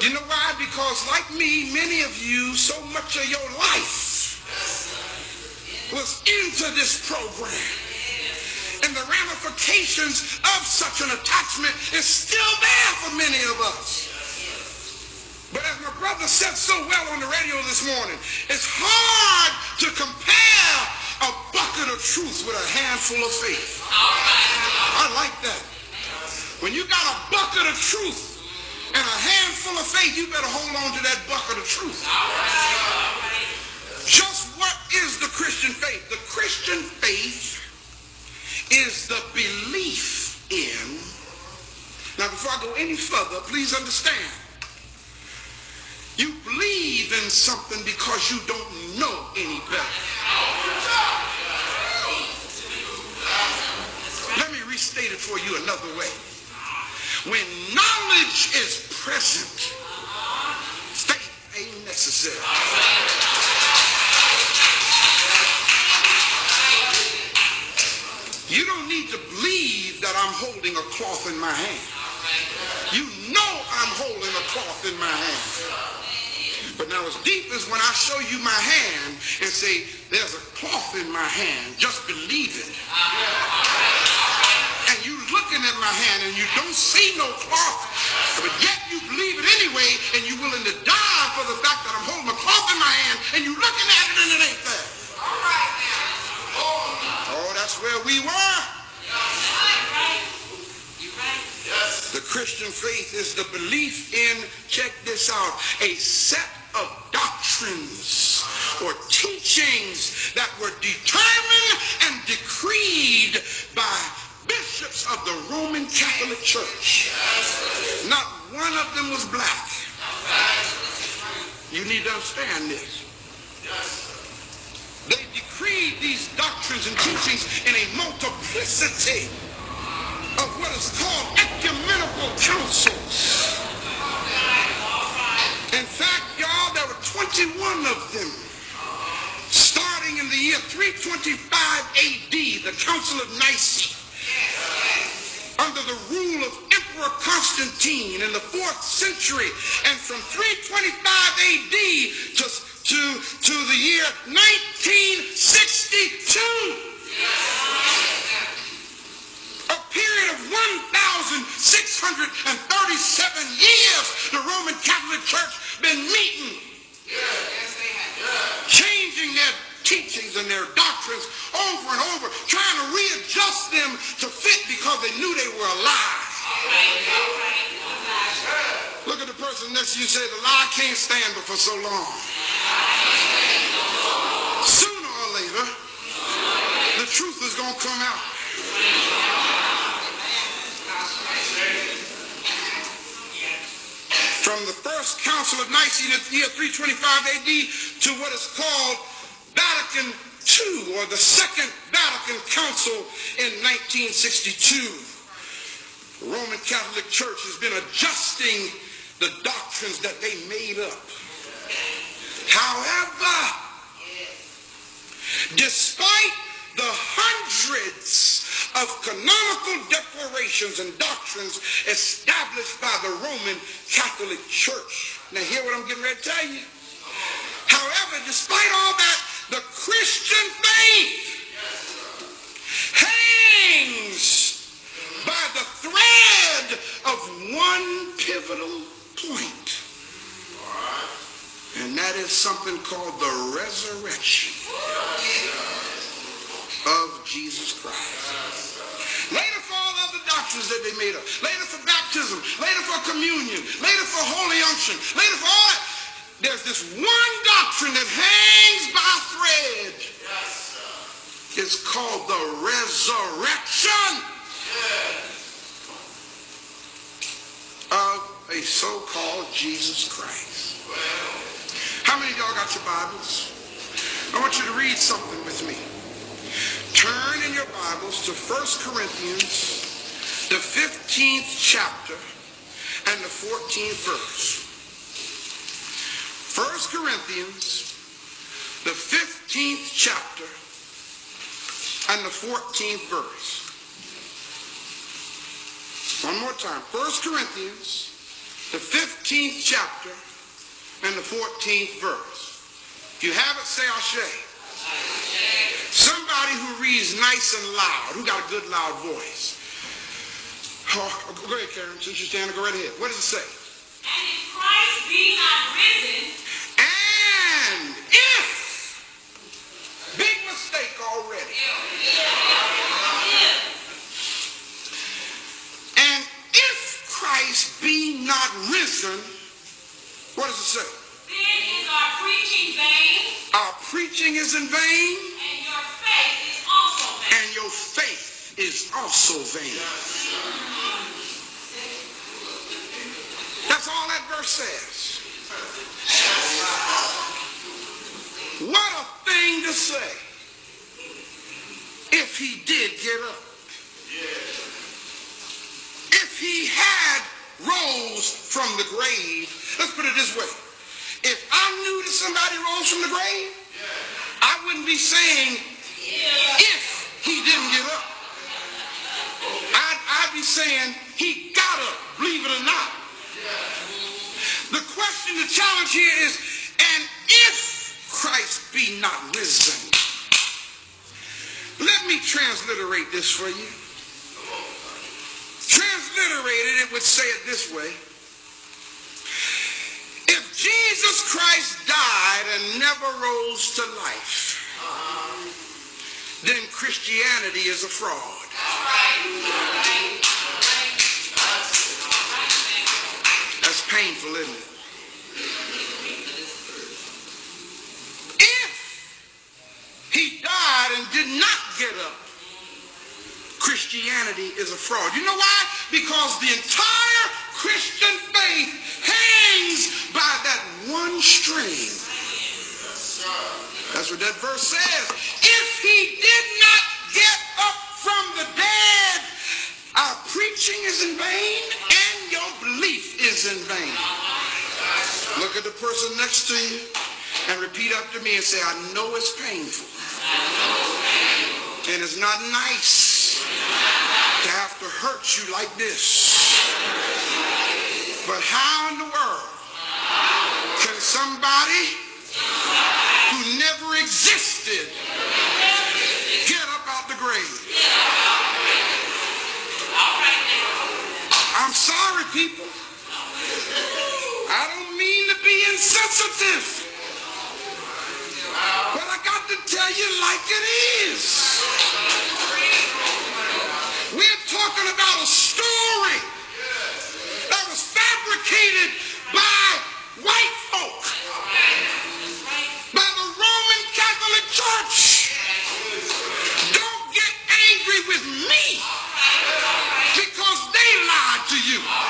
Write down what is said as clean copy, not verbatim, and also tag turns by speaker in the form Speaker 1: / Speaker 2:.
Speaker 1: You know why? Because like me, many of you, so much of your life was into this program. And the ramifications of such an attachment is still there for many of us. But as my brother said so well on the radio this morning, it's hard to compare a bucket of truth with a handful of faith. I like that. When you got a bucket of truth and a handful of faith, you better hold on to that bucket of truth. Just what is the Christian faith? The Christian faith is the belief in. Now, before I go any further, please understand. You believe in something because you don't know any better. Let me restate it for you another way. When knowledge is present, faith ain't necessary. You don't need to believe that I'm holding a cloth in my hand. You know I'm holding a cloth in my hand. But now as deep as when I show you my hand and say, there's a cloth in my hand, just believe it. And you looking at my hand and you don't see no cloth, but yet you believe it anyway, and you're willing to die for the fact that I'm holding a cloth in my hand, and you're looking at it and it ain't there. Oh, that's where we were. The Christian faith is the belief in, check this out, a set of doctrines or teachings that were determined and decreed by bishops of the Roman Catholic Church. Not one of them was black. You need to understand this. They decreed these doctrines and teachings in a multiplicity of what is called ecumenical councils. In fact, y'all, there were 21 of them. Starting in the year 325 AD, the Council of Nicaea, under the rule of Emperor Constantine in the 4th century, and from 325 AD to the year 1962. A period of 1,637 years the Roman Catholic Church been meeting, changing their teachings and their doctrines over and over, trying to readjust them to fit because they knew they were a lie. Look at the person next to you and say, the lie can't stand but for so long. Sooner or later, the truth is going to come out. From the first Council of Nicaea in the year 325 AD to what is called Vatican II, or the Second Vatican Council in 1962. The Roman Catholic Church has been adjusting the doctrines that they made up. However, despite the hundreds of canonical declarations and doctrines established by the Roman Catholic Church. Now hear what I'm getting ready to tell you. However, despite all that, the Christian faith hangs by the thread of one pivotal point. And that is something called the resurrection of Jesus Christ. Later for all other doctrines that they made up. Later for baptism. Later for communion. Later for holy unction. Later for all that. There's this one doctrine that hangs by a thread. It's called the resurrection of a so-called Jesus Christ. How many of y'all got your Bibles? I want you to read something with me. Turn in your Bibles to 1 Corinthians, the 15th chapter and the 14th verse. 1 Corinthians, the 15th chapter and the 14th verse. One more time. 1 Corinthians, the 15th 15th chapter and the 14th verse. If you have it, say Ashe. Somebody who reads nice and loud, who got a good loud voice. Oh, go ahead, Karen, since you're standing, go right ahead. What does it say?
Speaker 2: And if Christ be not risen,
Speaker 1: and if, big mistake already. And if Christ be not risen, what does it say?
Speaker 2: then is our preaching vain,
Speaker 1: Our preaching is in vain,
Speaker 2: and your faith is also vain.
Speaker 1: and your faith is also vain. That's all that verse says. What a thing to say if he did get up. If he had rose from the grave. Let's put it this way. If I knew that somebody rose from the grave, I wouldn't be saying if he didn't get up. I'd be saying he got up, believe it or not. The question, the challenge here is, and if Christ be not risen. Let me transliterate this for you. Transliterated, it would say it this way. If Jesus Christ died and never rose to life, then Christianity is a fraud. That's painful, isn't it? If he died and did not get up, Christianity is a fraud. You know why? Because the entire Christian faith hangs by that one string. That's what that verse says. If he did not get up from the dead, our preaching is in vain and your belief is in vain. Look at the person next to you and repeat after me and say, I know it's painful. And it's not nice to have to hurt you like this. But how in the world can somebody who never existed get up out the grave? I'm sorry, people. I don't mean to be insensitive, but I got to tell you like it is. We're talking about a story that was fabricated by white folk, by the Roman Catholic Church. Don't get angry with me because they lied to you.